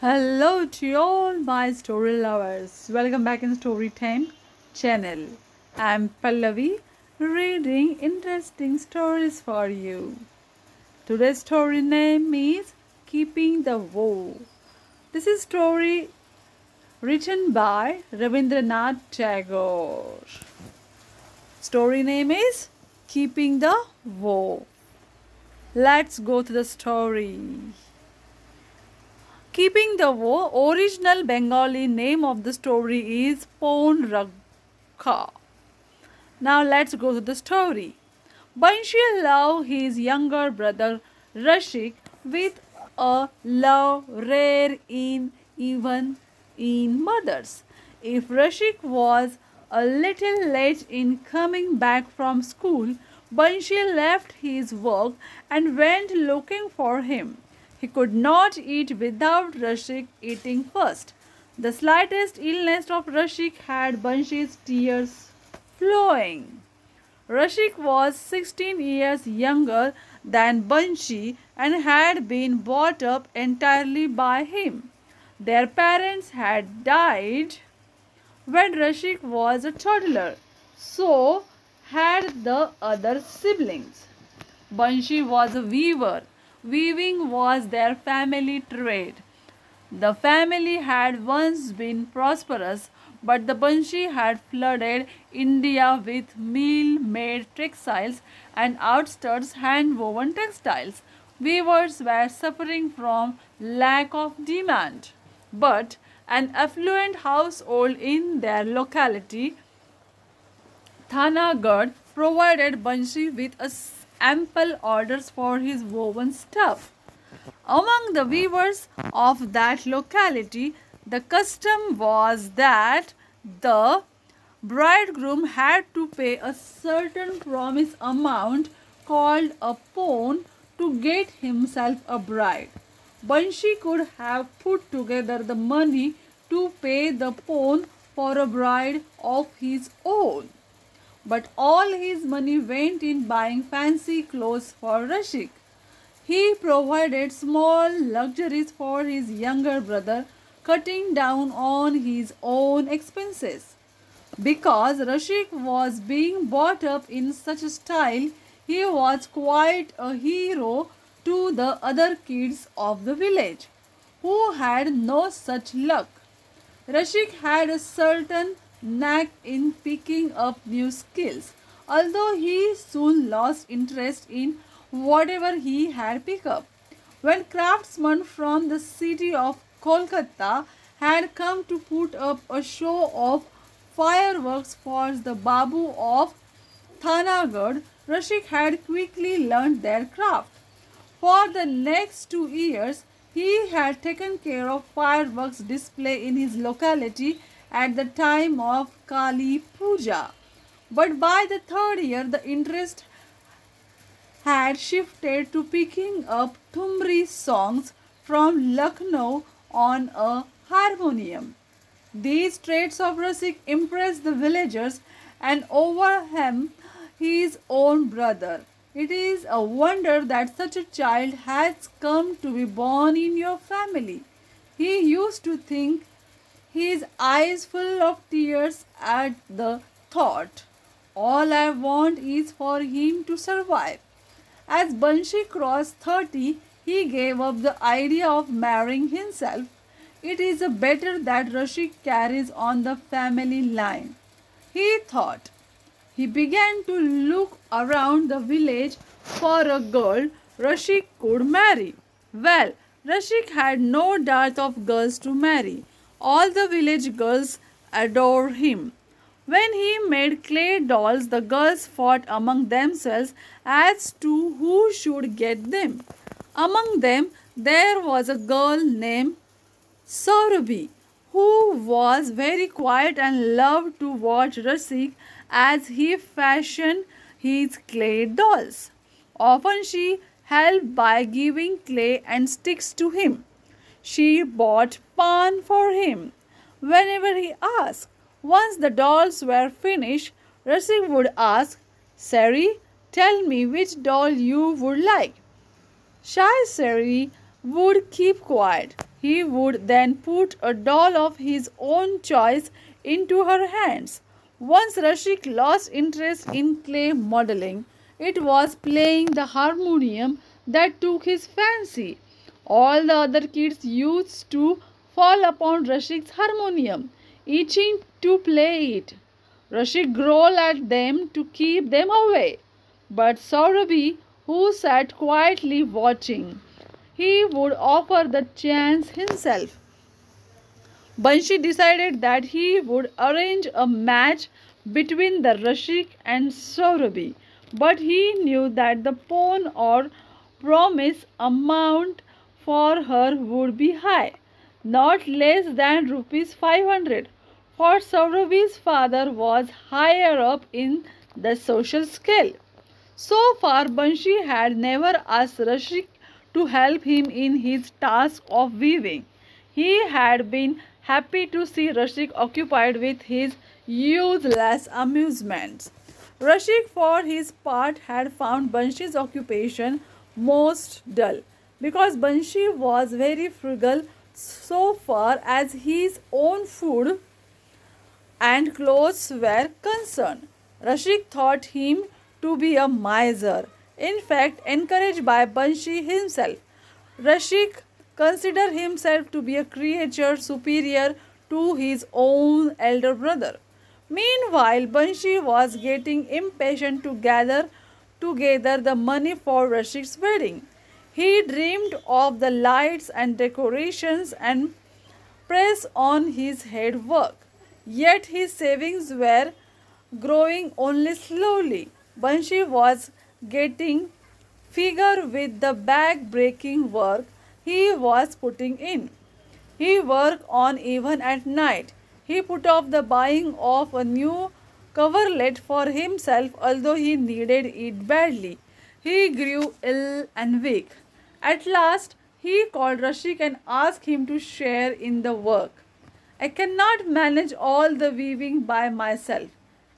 Hello to all my story lovers. Welcome back in Story Time channel. I'm Pallavi reading interesting stories for you. Today's story name is Keeping the Vow. This is story written by Ravindranath Tagore. Story name is Keeping the Vow. Let's go to the story. Keeping the Vow, original Bengali name of the story is Pon Rakha. Now let's go to the story. Banshi loved his younger brother Rashik with a love rare even in mothers. If Rashik was a little late in coming back from school, Banshi left his work and went looking for him. He could not eat without Rashik eating first. The slightest illness of Rashik had Banshi's tears flowing. Rashik was 16 years younger than Banshi and had been brought up entirely by him. Their parents had died when Rashik was a toddler, so had the other siblings. Banshi was a weaver. Weaving was their family trade. The family had once been prosperous, but the Banshi had flooded India with mill-made textiles and outstuds hand-woven textiles. Weavers were suffering from lack of demand, but an affluent household in their locality, Thanagad, provided Banshi with ample orders for his woven stuff. Among the weavers of that locality, the custom was that the bridegroom had to pay a certain promised amount called a pon to get himself a bride. Banshi could have put together the money to pay the pon for a bride of his own, but all his money went in buying fancy clothes for Rashik. He provided small luxuries for his younger brother, cutting down on his own expenses. Because Rashik was being brought up in such a style, he was quite a hero to the other kids of the village, who had no such luck. Rashik had a certain knack in picking up new skills, although he soon lost interest in whatever he had picked up. When craftsmen from the city of Kolkata had come to put up a show of fireworks for the Babu of Thanagad, Rashik had quickly learned their craft. For the next 2 years, he had taken care of fireworks display in his locality at the time of Kali Puja. But by the third year, the interest had shifted to picking up Thumri songs from Lucknow on a harmonium. These traits of Rasik impressed the villagers and overwhelmed his own brother. It is a wonder that such a child has come to be born in your family. He used to think, his eyes full of tears at the thought. All I want is for him to survive. As Banshi crossed 30, he gave up the idea of marrying himself. It is better that Rashik carries on the family line, he thought. He began to look around the village for a girl Rashik could marry. Well, Rashik had no dearth of girls to marry. All the village girls adore him. When he made clay dolls, the girls fought among themselves as to who should get them. Among them, there was a girl named Saurabhi, who was very quiet and loved to watch Rasik as he fashioned his clay dolls. Often she helped by giving clay and sticks to him. She bought pan for him whenever he asked. Once the dolls were finished, Rasik would ask, Sari, tell me which doll you would like. Shy Sari would keep quiet. He would then put a doll of his own choice into her hands. Once Rashik lost interest in clay modeling. It was playing the harmonium that took his fancy. All the other kids used to fall upon Rashik's harmonium, itching to play it. Rashik growled at them to keep them away. But Saurabhi, who sat quietly watching, he would offer the chance himself. Banshi decided that he would arrange a match between the Rashik and Saurabhi, but he knew that the pawn or promise amount for her would be high, not less than rupees 500, for Saurabhi's father was higher up in the social scale. So far, Banshi had never asked Rashik to help him in his task of weaving. He had been happy to see Rashik occupied with his useless amusements. Rashik, for his part, had found Banshi's occupation most dull because Banshi was very frugal so far as his own food and clothes were concerned. Rashik thought him to be a miser. In fact, encouraged by Banshi himself, Rashik considered himself to be a creature superior to his own elder brother. Meanwhile, Banshi was getting impatient to gather together the money for Rashik's wedding. He dreamed of the lights and decorations and press on his head work. Yet his savings were growing only slowly. Banshi was getting figure with the back breaking work he was putting in. He worked on even at night. He put off the buying of a new coverlet for himself, although he needed it badly. He grew ill and weak. At last, he called Rashik and asked him to share in the work. I cannot manage all the weaving by myself,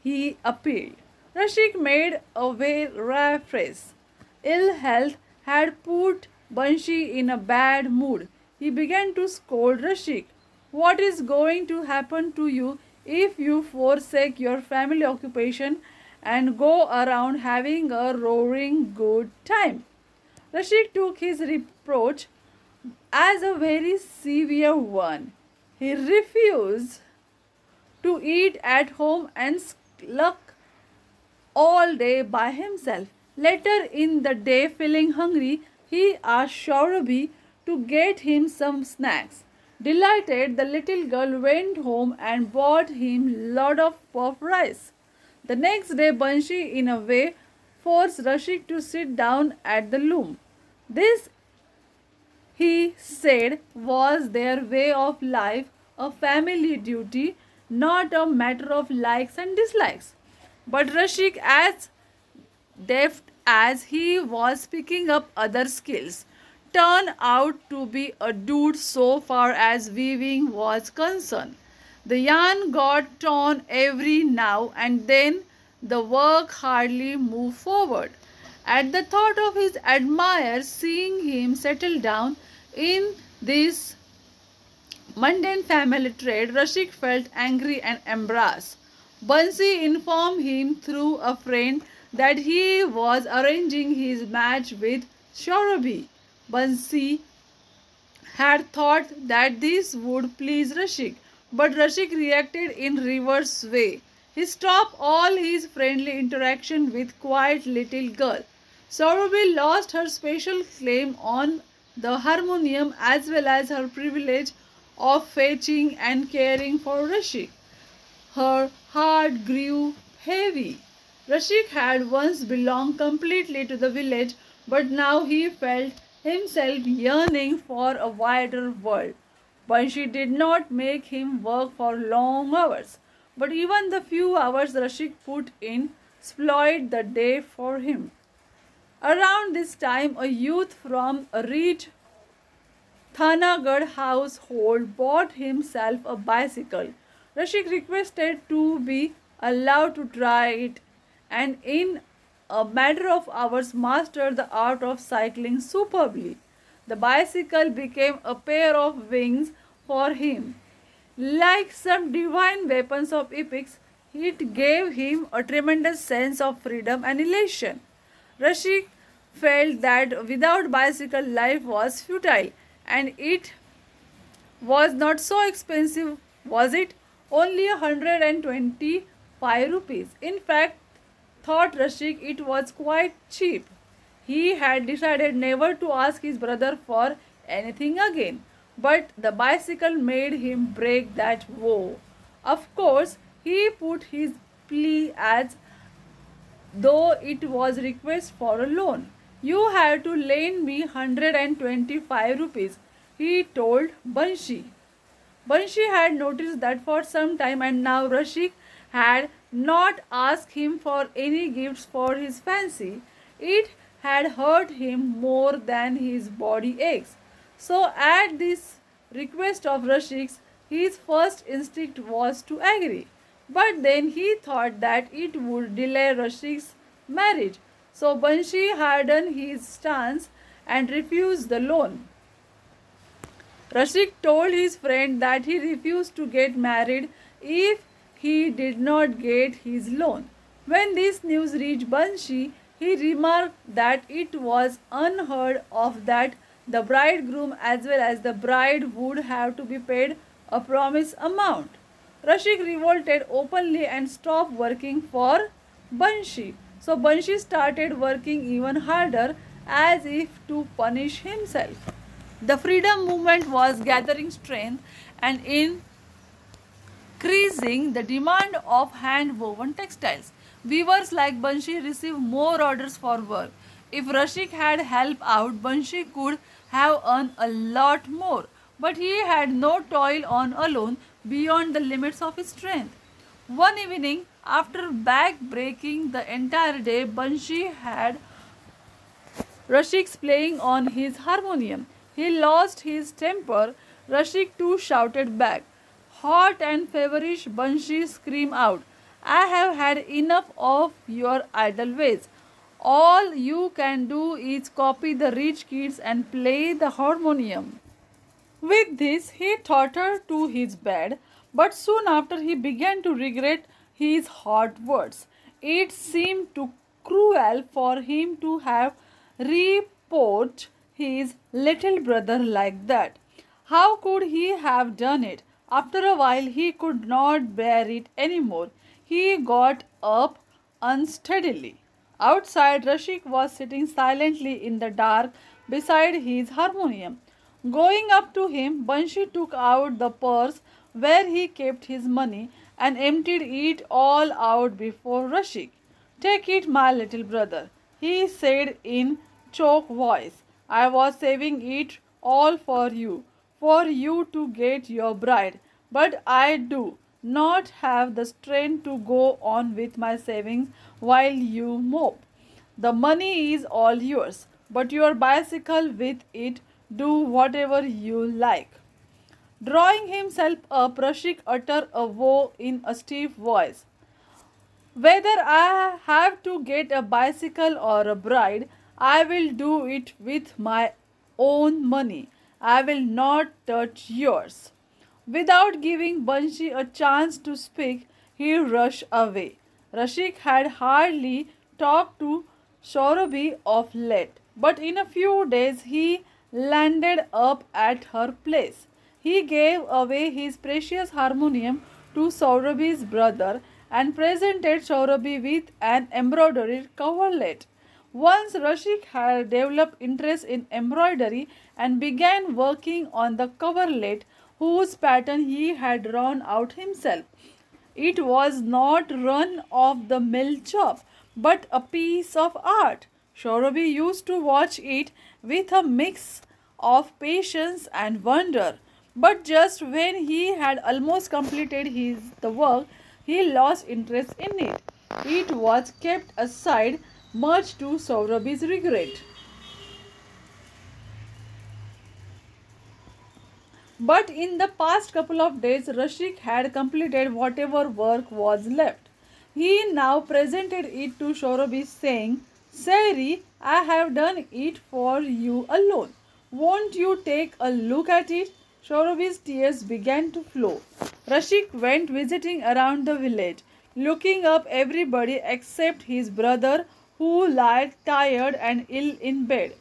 he appealed. Rashik made a very face. Ill health had put Banshi in a bad mood. He began to scold Rashik. What is going to happen to you if you forsake your family occupation and go around having a roaring good time? Rashik took his reproach as a very severe one. He refused to eat at home and skulk all day by himself. Later in the day, feeling hungry, he asked Saurabhi to get him some snacks. Delighted, the little girl went home and bought him lot of puff rice. The next day, Banshi, in a way, forced Rashik to sit down at the loom. This, he said, was their way of life, a family duty, not a matter of likes and dislikes. But Rashik, as deft as he was picking up other skills, turned out to be a dude so far as weaving was concerned. The yarn got torn every now and then, the work hardly moved forward. At the thought of his admirers seeing him settle down in this mundane family trade, Rashik felt angry and embarrassed. Bansi informed him through a friend that he was arranging his match with Saurabhi. Bansi had thought that this would please Rashik, but Rashik reacted in reverse way. He stopped all his friendly interaction with quiet little girl. Saurabhi lost her special claim on the harmonium as well as her privilege of fetching and caring for Rashik. Her heart grew heavy. Rashik had once belonged completely to the village, but now he felt himself yearning for a wider world. Banshi did not make him work for long hours, but even the few hours Rashik put in spoiled the day for him. Around this time, a youth from a rich Thanagarh household bought himself a bicycle. Rashik requested to be allowed to try it, and in a matter of hours mastered the art of cycling superbly. The bicycle became a pair of wings for him. Like some divine weapons of epics, it gave him a tremendous sense of freedom and elation. Rashid felt that without bicycle life was futile, and it was not so expensive, was it? Only 125 rupees. In fact, thought Rashid, it was quite cheap. He had decided never to ask his brother for anything again. But the bicycle made him break that vow. Of course, he put his plea as though it was request for a loan. You have to lend me 125 rupees, he told Banshi. Banshi had noticed that for some time, and now Rashik had not asked him for any gifts for his fancy. It had hurt him more than his body aches. So at this request of Rashik's, his first instinct was to agree. But then he thought that it would delay Rashik's marriage. So Banshi hardened his stance and refused the loan. Rashik told his friend that he refused to get married if he did not get his loan. When this news reached Banshi, he remarked that it was unheard of that the bridegroom as well as the bride would have to be paid a promised amount. Rashik revolted openly and stopped working for Banshi. So Banshi started working even harder as if to punish himself. The freedom movement was gathering strength and increasing the demand of hand-woven textiles. Weavers like Banshi received more orders for work. If Rashik had helped out, Banshi could have earned a lot more. But he had no toil on alone beyond the limits of his strength. One evening, after back breaking the entire day, Banshi had Rashik's playing on his harmonium. He lost his temper. Rashik too shouted back. Hot and feverish, Banshi screamed out, I have had enough of your idle ways. All you can do is copy the rich kids and play the harmonium. With this, he tottered to his bed, but soon after he began to regret his hot words. It seemed too cruel for him to have reproached his little brother like that. How could he have done it? After a while, he could not bear it anymore. He got up unsteadily. Outside, Rashik was sitting silently in the dark beside his harmonium. Going up to him, Banshi took out the purse where he kept his money and emptied it all out before Rashik. Take it, my little brother, he said in choked voice. I was saving it all for you to get your bride. But I do not have the strength to go on with my savings while you mope. The money is all yours, but your bicycle with it, do whatever you like. Drawing himself up, Rashik uttered a vow in a stiff voice. Whether I have to get a bicycle or a bride, I will do it with my own money. I will not touch yours. Without giving Banshi a chance to speak, he rushed away. Rashik had hardly talked to Saurabhi of late, but in a few days he landed up at her place. He gave away his precious harmonium to Saurabhi's brother and presented Saurabhi with an embroidered coverlet. Once Rashik had developed interest in embroidery and began working on the coverlet whose pattern he had drawn out himself. It was not run of the mill job, but a piece of art. Saurabhi used to watch it with a mix of patience and wonder. But just when he had almost completed the work, he lost interest in it. It was kept aside, much to Saurabhi's regret. But in the past couple of days, Rashik had completed whatever work was left. He now presented it to Saurabhi saying, Sari, I have done it for you alone. Won't you take a look at it? Saurabhi's tears began to flow. Rashik went visiting around the village, looking up everybody except his brother, who lay tired and ill in bed.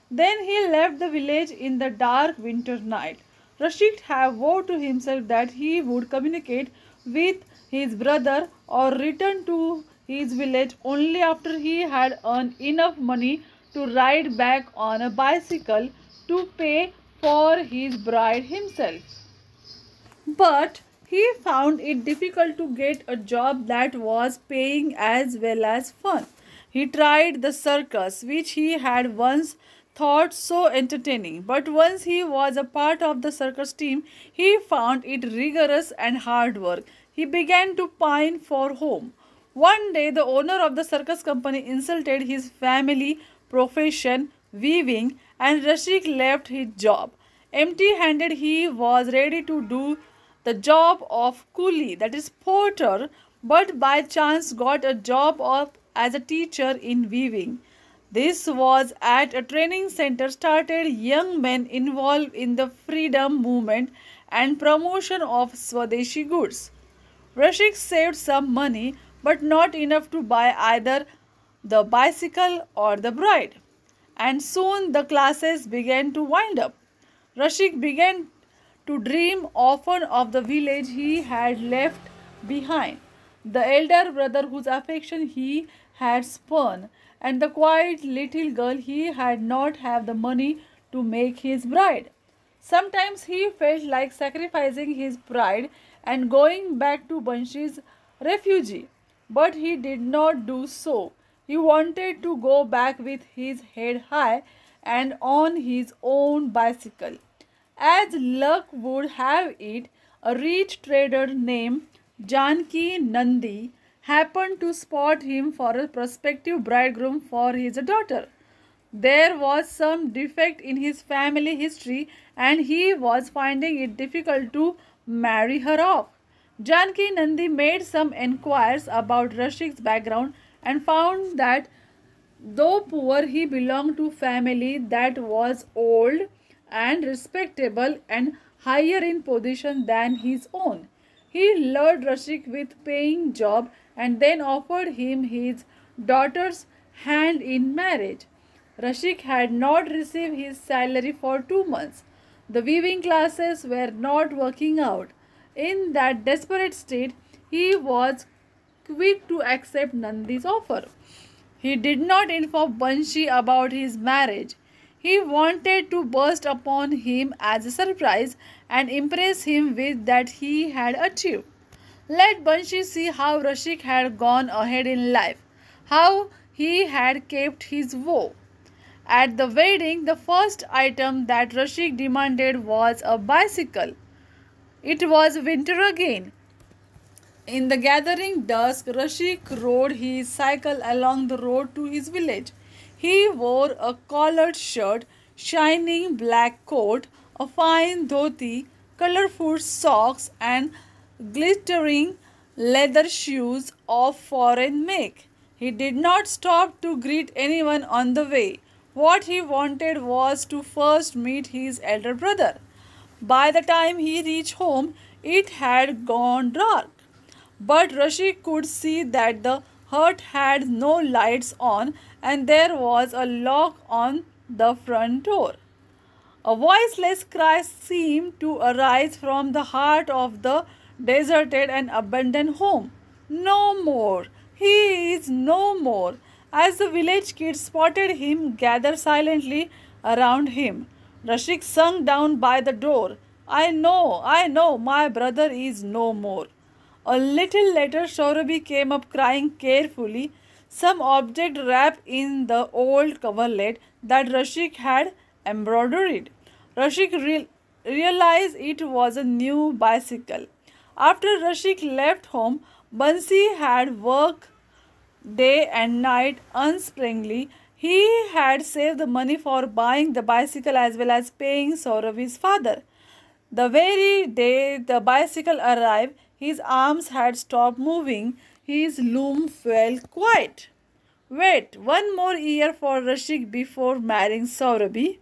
Then he left the village in the dark winter night. Rashid had vowed to himself that he would communicate with his brother or return to his village only after he had earned enough money to ride back on a bicycle to pay for his bride himself. But he found it difficult to get a job that was paying as well as fun. He tried the circus, which he had once thought so entertaining, but once he was a part of the circus team, he found it rigorous and hard work. He began to pine for home. One day, the owner of the circus company insulted his family profession, weaving, and Rashik left his job. Empty handed, he was ready to do the job of coolie, that is porter, but by chance got a job as a teacher in weaving. This was at a training center started young men involved in the freedom movement and promotion of Swadeshi goods. Rashik saved some money, but not enough to buy either the bicycle or the bride. And soon the classes began to wind up. Rashik began to dream often of the village he had left behind, the elder brother whose affection he had spurned, and the quiet little girl he had not have the money to make his bride. Sometimes he felt like sacrificing his pride and going back to Banshi's refugee, but he did not do so. He wanted to go back with his head high and on his own bicycle. As luck would have it, a rich trader named Janki Nandi happened to spot him for a prospective bridegroom for his daughter. There was some defect in his family history and he was finding it difficult to marry her off. Janki Nandi made some enquiries about Rashik's background and found that though poor, he belonged to family that was old and respectable and higher in position than his own. He lured Rashik with paying job and then offered him his daughter's hand in marriage. Rashik had not received his salary for 2 months. The weaving classes were not working out. In that desperate state, he was quick to accept Nandi's offer. He did not inform Banshi about his marriage. He wanted to burst upon him as a surprise and impress him with that he had achieved. Let Banshi see how Rashik had gone ahead in life, how he had kept his vow. At the wedding, the first item that Rashik demanded was a bicycle. It was winter again. In the gathering dusk, Rashik rode his cycle along the road to his village. He wore a collared shirt, shining black coat, a fine dhoti, colorful socks, and glittering leather shoes of foreign make. He did not stop to greet anyone on the way. What he wanted was to first meet his elder brother. By the time he reached home, it had gone dark. But Rashid could see that the hut had no lights on and there was a lock on the front door. A voiceless cry seemed to arise from the heart of the deserted and abandoned home. No more! He is no more! As the village kids spotted him gather silently around him, Rashik sunk down by the door. I know, my brother is no more. A little later, Saurabi came up crying carefully, some object wrapped in the old coverlet that Rashik had embroidered. Rashik realized it was a new bicycle. After Rashik left home, Bansi had worked day and night unsparingly. He had saved the money for buying the bicycle as well as paying Sauravi's father. The very day the bicycle arrived, his arms had stopped moving. His loom fell quiet. Wait, one more year for Rashik before marrying Saurabi.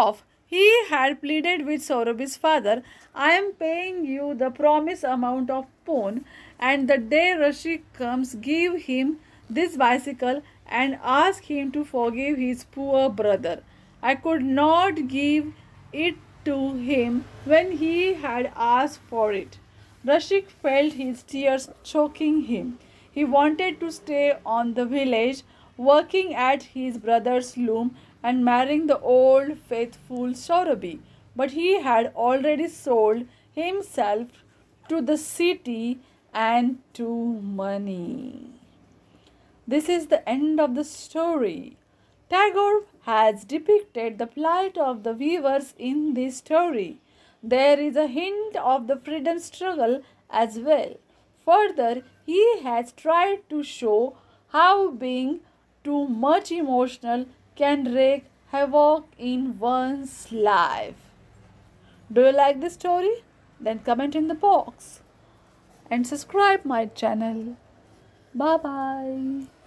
off. He had pleaded with Saurabhi's father, I am paying you the promised amount of pawn, and the day Rashid comes, give him this bicycle and ask him to forgive his poor brother. I could not give it to him when he had asked for it. Rashid felt his tears choking him. He wanted to stay on the village, working at his brother's loom and marrying the old faithful Saurabi. But he had already sold himself to the city and to money. This is the end of the story. Tagore has depicted the plight of the weavers in this story. There is a hint of the freedom struggle as well. Further, he has tried to show how being too much emotional can wreak havoc in one's life. Do you like this story? Then comment in the box and subscribe my channel. Bye bye.